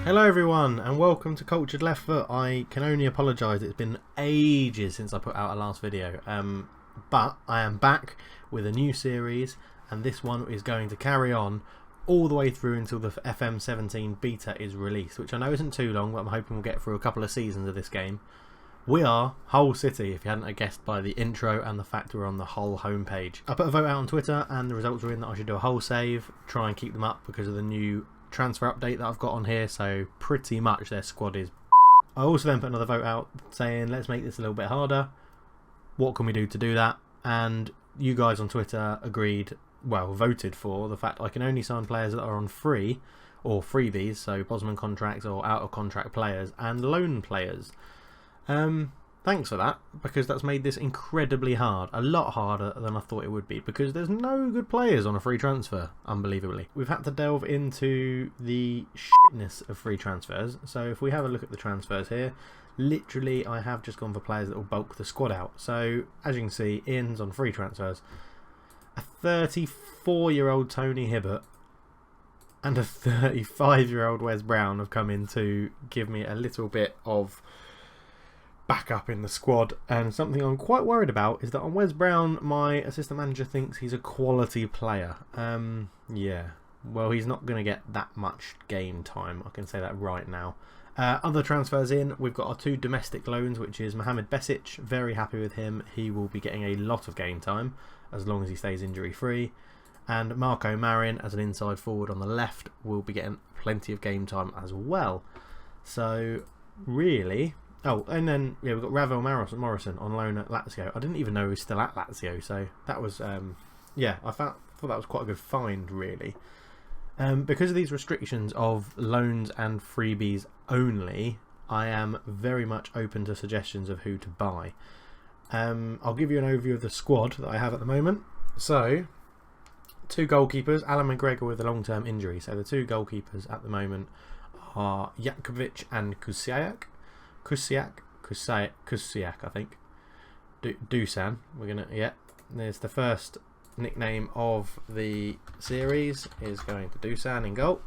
Hello everyone and welcome to Cultured Left Foot. I can only apologise, it's been ages since I put out a last video, but I am back with a new series and this one is going to carry on all the way through until the FM17 beta is released, which I know isn't too long, but I'm hoping we'll get through a couple of seasons of this game. We are Hull City, if you hadn't guessed by the intro and the fact we're on the Hull homepage. I put a vote out on Twitter and the results were in that I should do a Hull save, try and keep them up because of the new transfer update that I've got on here, so pretty much their squad is. I also then put another vote out saying let's make this a little bit harder. What can we do to do that? And you guys on Twitter voted for the fact I can only sign players that are on free or freebies, so Bosman contracts or out of contract players and loan players. Thanks for that, because that's made this incredibly hard, a lot harder than I thought it would be, because there's no good players on a free transfer, unbelievably. We've had to delve into the shitness of free transfers, so if we have a look at the transfers here, literally I have just gone for players that will bulk the squad out. So as you can see, Ian's on free transfers. A 34-year-old Tony Hibbert and a 35-year-old Wes Brown have come in to give me a little bit of backup in the squad, and something I'm quite worried about is that on Wes Brown my assistant manager thinks he's a quality player. Yeah, well, he's not going to get that much game time, I can say that right now. Other transfers in, we've got our two domestic loans, which is Mohamed Besic, very happy with him, he will be getting a lot of game time as long as he stays injury free, and Marco Marin as an inside forward on the left will be getting plenty of game time as well. So really, oh, and then yeah, we've got Ravel Morrison on loan at Lazio. I didn't even know he was still at Lazio, so that was yeah, I thought that was quite a good find, really. Because of these restrictions of loans and freebies only, I am very much open to suggestions of who to buy. I'll give you an overview of the squad that I have at the moment. So, two goalkeepers, Alan McGregor with a long-term injury. So the two goalkeepers at the moment are Jakovic and Kusiak, I think. Dusan. We're gonna, yeah. There's the first nickname of the series is going to Dusan in goal.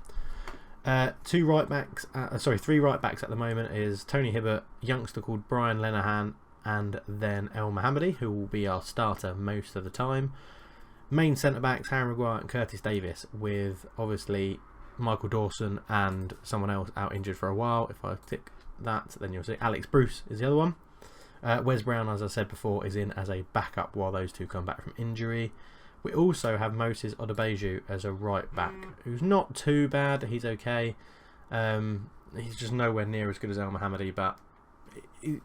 Three right backs at the moment is Tony Hibbert, youngster called Brian Lenihan, and then El Mohammadi, who will be our starter most of the time. Main centre backs Harry Maguire and Curtis Davis, with obviously Michael Dawson and someone else out injured for a while. If I tick that, then you'll see Alex Bruce is the other one. Wes Brown, as I said before, is in as a backup while those two come back from injury. We also have Moses Odebeju as a right back, who's not too bad, he's okay. He's just nowhere near as good as El Mohammadi, but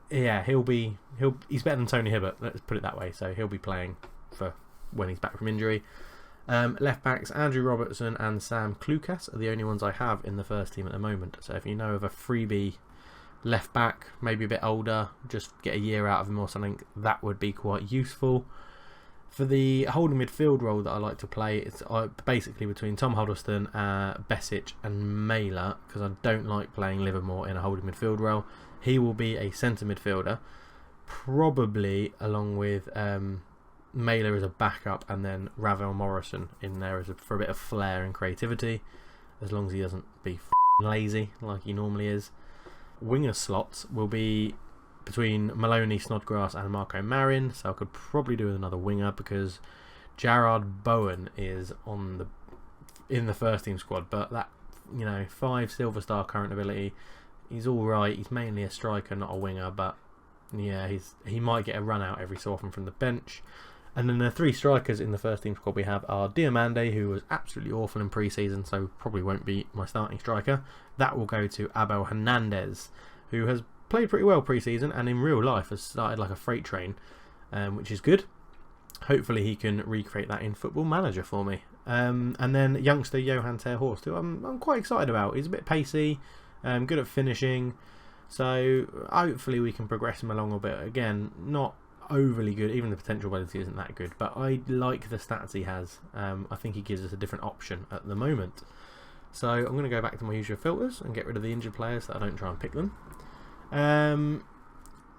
yeah, he's better than Tony Hibbert, let's put it that way, so he'll be playing for when he's back from injury. Left backs Andrew Robertson and Sam Klukas are the only ones I have in the first team at the moment, so if you know of a freebie left back, maybe a bit older, just get a year out of him or something, that would be quite useful. For the holding midfield role that I like to play, it's basically between Tom Huddleston, Besic and Mailer, because I don't like playing Livermore in a holding midfield role. He will be a centre midfielder, probably along with Mailer as a backup, and then Ravel Morrison in there for a bit of flair and creativity, as long as he doesn't be lazy like he normally is. Winger slots will be between Maloney, Snodgrass and Marco Marin, so I could probably do with another winger because Jarrod Bowen is in the first team squad, but that, 5 silver star current ability, he's alright, he's mainly a striker, not a winger, but yeah, he might get a run out every so often from the bench. And then the 3 strikers in the first team squad we have are Diomande, who was absolutely awful in pre-season, so probably won't be my starting striker. That will go to Abel Hernandez, who has played pretty well pre-season and in real life has started like a freight train, which is good. Hopefully he can recreate that in Football Manager for me. And then youngster Johan ter Horst, who I'm quite excited about. He's a bit pacey, good at finishing, so hopefully we can progress him along a bit. Again, not overly good, even the potential ability isn't that good, but I like the stats he has. I think he gives us a different option at the moment. So I'm going to go back to my usual filters and get rid of the injured players so I don't try and pick them. As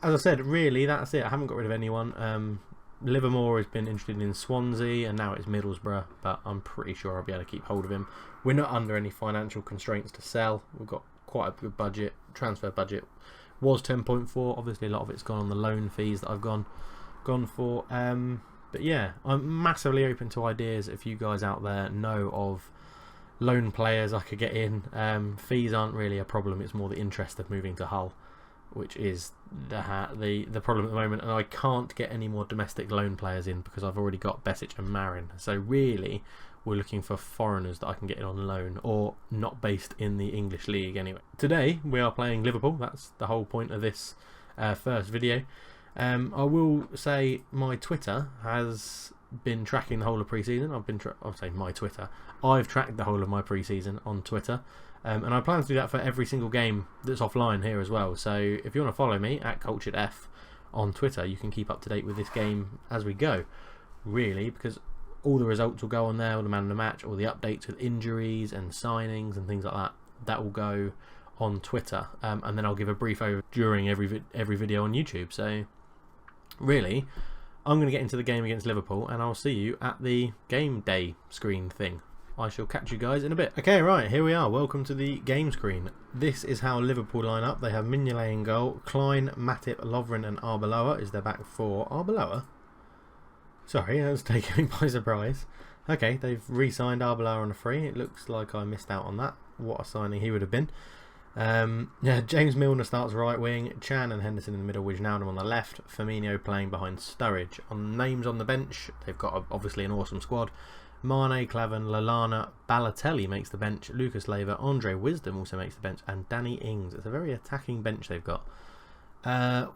I said, really that's it. I haven't got rid of anyone. Livermore has been interested in Swansea and now it's Middlesbrough, but I'm pretty sure I'll be able to keep hold of him. We're not under any financial constraints to sell. We've got quite a good budget. Transfer budget was 10.4. Obviously, a lot of it's gone on the loan fees that I've gone for. But yeah, I'm massively open to ideas. If you guys out there know of loan players I could get in, fees aren't really a problem. It's more the interest of moving to Hull, which is the problem at the moment. And I can't get any more domestic loan players in because I've already got Besic and Marin. So really, we're looking for foreigners that I can get in on loan or not based in the English league anyway. Today we are playing Liverpool. That's the whole point of this first video. I will say my Twitter has been tracking the whole of pre-season. I'll say my Twitter. I've tracked the whole of my pre-season on Twitter, and I plan to do that for every single game that's offline here as well. So if you want to follow me at CulturedF on Twitter, you can keep up to date with this game as we go. Really, because all the results will go on there, all the man of the match, all the updates with injuries and signings and things like that. That will go on Twitter, and then I'll give a brief over during every video on YouTube. So really, I'm going to get into the game against Liverpool, and I'll see you at the game day screen thing. I shall catch you guys in a bit. Okay, right, here we are. Welcome to the game screen. This is how Liverpool line up. They have Mignolet in goal. Klein, Matip, Lovren and Arbeloa is their back four. Arbeloa? Sorry, that was taking me by surprise. Okay, they've re-signed Arbeloa on a free. It looks like I missed out on that. What a signing he would have been. Yeah, James Milner starts right wing, Chan and Henderson in the middle, Wijnaldum on the left, Firmino playing behind Sturridge. On names on the bench, they've got obviously an awesome squad. Mane, Klavan, Lallana, Balotelli makes the bench, Lucas Leiva, Andre Wisdom also makes the bench, and Danny Ings. It's a very attacking bench they've got.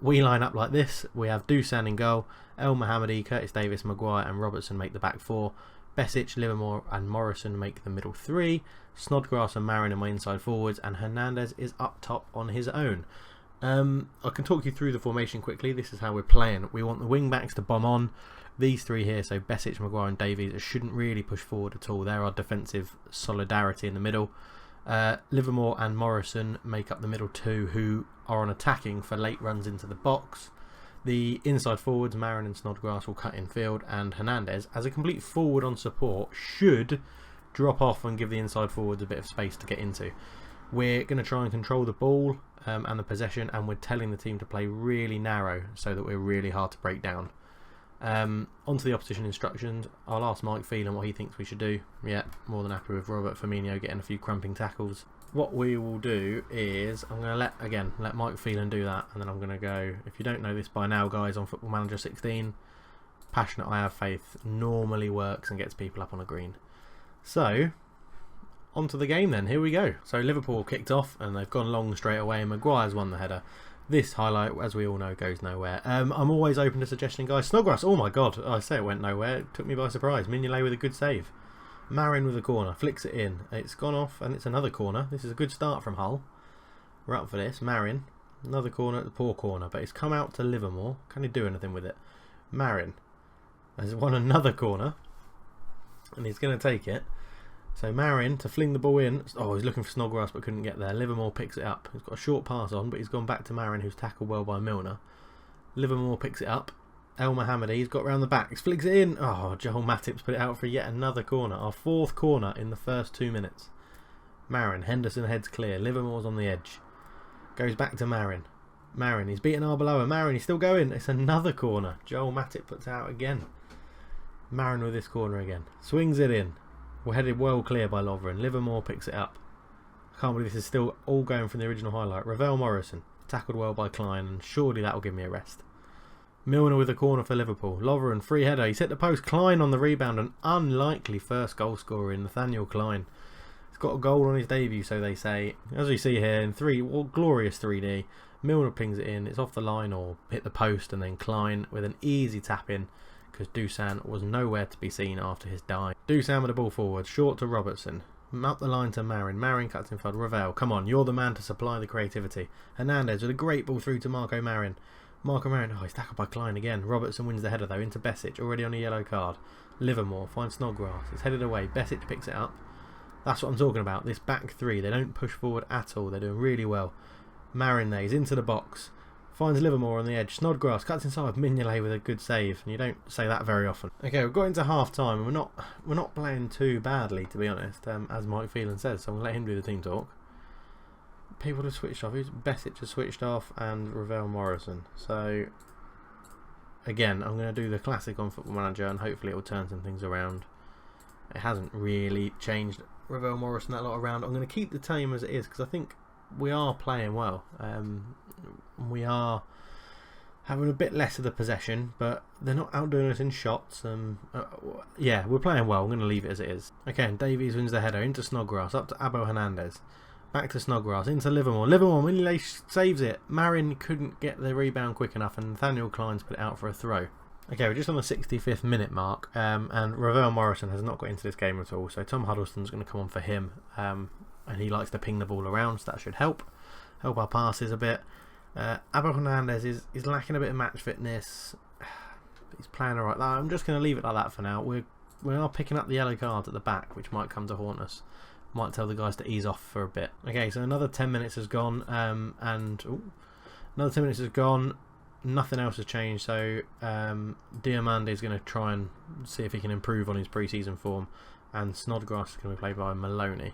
We line up like this. We have Dusan in goal, El Mohammadi, Curtis Davis, Maguire and Robertson make the back four. Besic, Livermore and Morrison make the middle three. Snodgrass and Marin are my inside forwards, and Hernandez is up top on his own. I can talk you through the formation quickly. This is how we're playing. We want the wing backs to bomb on. These three here, so Besic, Maguire and Davies, shouldn't really push forward at all. They're our defensive solidarity in the middle. Livermore and Morrison make up the middle two, who are on attacking for late runs into the box. The inside forwards, Marin and Snodgrass, will cut in field, and Hernandez, as a complete forward on support, should drop off and give the inside forwards a bit of space to get into. We're going to try and control the ball and the possession, and we're telling the team to play really narrow so that we're really hard to break down. Onto the opposition instructions. I'll ask Mike Phelan what he thinks we should do. Yeah, more than happy with Robert Firmino getting a few crumping tackles. What we will do is, I'm going to let Mike Phelan do that, and then I'm going to go, if you don't know this by now guys, on Football Manager 16, Passionate I Have Faith normally works and gets people up on a green. So, onto the game then, here we go. So Liverpool kicked off and they've gone long straight away, and Maguire's won the header. This highlight, as we all know, goes nowhere. I'm always open to suggestion guys. Snodgrass, oh my god, I say it went nowhere, it took me by surprise. Mignolet with a good save. Marin with a corner, flicks it in. It's gone off and it's another corner. This is a good start from Hull. We're up for this. Marin, another corner, the poor corner, but it's come out to Livermore. Can he do anything with it? Marin has won another corner and he's going to take it. So Marin to fling the ball in. Oh, he's looking for Snodgrass but couldn't get there. Livermore picks it up. He's got a short pass on, but he's gone back to Marin, who's tackled well by Milner. Livermore picks it up. El Mohammadi, he's got round the back. He flicks it in. Oh, Joel Matip's put it out for yet another corner. Our fourth corner in the first 2 minutes. Marin, Henderson heads clear. Livermore's on the edge. Goes back to Marin. Marin, he's beaten Arbeloa. Marin, he's still going. It's another corner. Joel Matip puts it out again. Marin with this corner again. Swings it in. We're headed well clear by Lovren. Livermore picks it up. I can't believe this is still all going from the original highlight. Ravel Morrison, tackled well by Klein, and surely that will give me a rest. Milner with a corner for Liverpool. Lovren, free header. He's hit the post. Klein on the rebound. An unlikely first goal scorer in Nathaniel Klein. He's got a goal on his debut, so they say. As we see here in glorious 3D. Milner pings it in. It's off the line or hit the post, and then Klein with an easy tap in, because Dusan was nowhere to be seen after his dive. Dusan with the ball forward, short to Robertson. Up the line to Marin. Marin cuts in front. Ravel, come on, you're the man to supply the creativity. Hernandez with a great ball through to Marco Marin. Marco Marin, oh, he's tackled by Klein again. Robertson wins the header though, into Besic, already on a yellow card. Livermore finds Snodgrass. It's headed away. Besic picks it up. That's what I'm talking about. This back three, they don't push forward at all. They're doing really well. Marin there, he's into the box. Finds Livermore on the edge. Snodgrass cuts inside. Mignolet with a good save, and you don't say that very often. Okay, we've got into half time, and we're not playing too badly, to be honest, as Mike Phelan says. So I'm gonna let him do the team talk. people have switched off. Besic has switched off, and Ravel Morrison. So again, I'm going to do the classic on Football Manager, and hopefully it will turn some things around. It hasn't really changed Ravel Morrison that lot around. I'm going to keep the team as it is because I think we are playing well. We are having a bit less of the possession, but they're not outdoing us in shots. Yeah, we're playing well. I'm going to leave it as it is. Okay, and Davies wins the header into Snodgrass, up to Abel Hernandez. Back to Snodgrass, into Livermore. Livermore, Minley saves it. Marin couldn't get the rebound quick enough, and Nathaniel Klein's put it out for a throw. Okay, we're just on the 65th minute mark, and Ravel Morrison has not got into this game at all, so Tom Huddleston's going to come on for him, and he likes to ping the ball around, so that should help our passes a bit. Abel Hernandez is lacking a bit of match fitness. He's playing alright. I'm just going to leave it like that for now. We are picking up the yellow cards at the back, which might come to haunt us. Might tell the guys to ease off for a bit. Okay, so another 10 minutes has gone, another 10 minutes has gone. Nothing else has changed, so Diamande is going to try and see if he can improve on his pre-season form, and Snodgrass is going to be played by Maloney.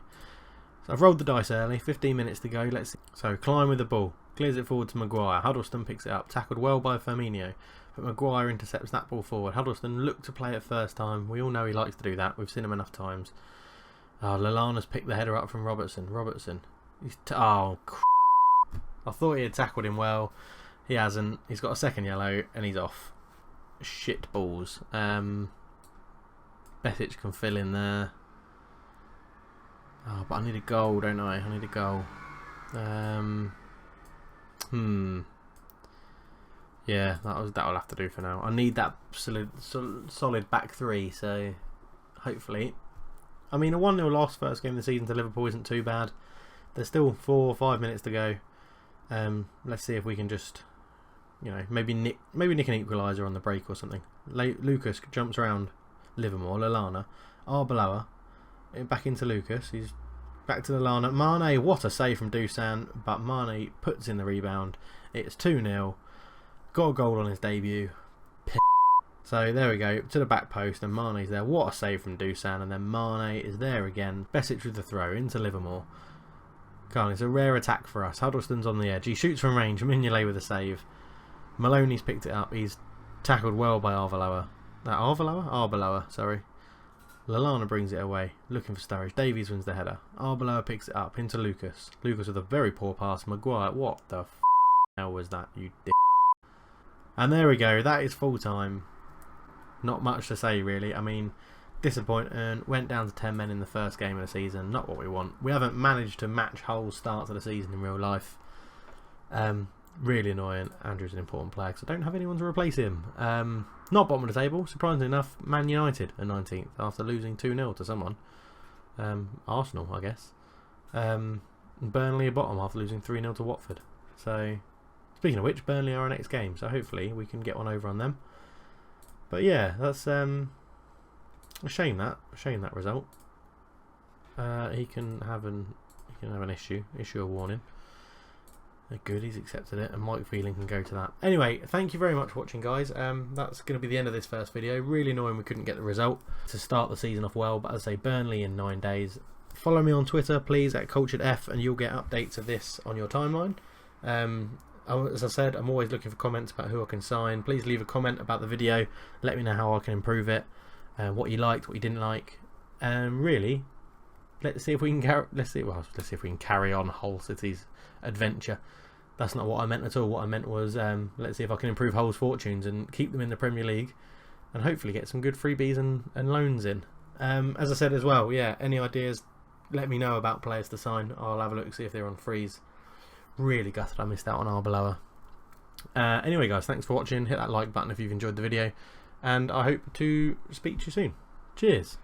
So I've rolled the dice early, 15 minutes to go. Let's see. So Klein with the ball, clears it forward to Maguire. Huddleston picks it up, tackled well by Firmino, but Maguire intercepts that ball forward. Huddleston looked to play it first time. We all know he likes to do that. We've seen him enough times. Lallana's picked the header up from Robertson. I thought he had tackled him well. He hasn't. He's got a second yellow and he's off. Shit balls. Besic can fill in there. Oh, but I need a goal, don't I? I need a goal. Yeah, that'll have to do for now. I need that solid back three. So hopefully, I mean, a 1-0 loss first game of the season to Liverpool isn't too bad. There's still 4 or 5 minutes to go. Let's see if we can just, maybe nick an equaliser on the break or something. Lucas jumps around Livermore. Lallana, Arbeloa, back into Lucas. He's back to Lallana. Mane, what a save from Dusan, but Mane puts in the rebound. It's 2-0. Got a goal on his debut. So there we go, to the back post, and Mane's there. What a save from Dusan, and then Mane is there again. Besic with the throw into Livermore. It's a rare attack for us. Huddleston's on the edge. He shoots from range. Mignolet with a save. Maloney's picked it up. He's tackled well by Arbeloa. Arbeloa, sorry. Lallana brings it away, looking for Sturridge. Davies wins the header. Arbeloa picks it up into Lucas. Lucas with a very poor pass. Maguire, what the hell was that, you dick? And there we go. That is full time. Not much to say, really. I mean, disappointing. Went down to 10 men in the first game of the season. Not what we want. We haven't managed to match Hull's start to the season in real life. Really annoying. Andrew's an important player because I don't have anyone to replace him. Not bottom of the table. Surprisingly enough, Man United are 19th after losing 2-0 to someone. Arsenal, I guess. Burnley are bottom after losing 3-0 to Watford. So, speaking of which, Burnley are our next game. So hopefully we can get one over on them. But yeah, that's a shame that result. He can have an issue a warning. Good, he's accepted it, and Mike Phelan can go to that. Anyway, thank you very much for watching, guys. That's going to be the end of this first video. Really annoying we couldn't get the result to start the season off well, but as I say, Burnley in 9 days. Follow me on Twitter, please, at CulturedF, and you'll get updates of this on your timeline. As I said, I'm always looking for comments about who I can sign. Please leave a comment about the video. Let me know how I can improve it, what you liked, what you didn't like. Really, let's see if we can carry on Hull City's adventure. That's not what I meant at all. What I meant was let's see if I can improve Hull's fortunes and keep them in the Premier League, and hopefully get some good freebies and loans in. As I said as well, yeah, any ideas, let me know about players to sign. I'll have a look, see if they're on frees. Really gutted I missed out on Arbeloa. Anyway, guys, thanks for watching. Hit that like button if you've enjoyed the video, and I hope to speak to you soon. Cheers.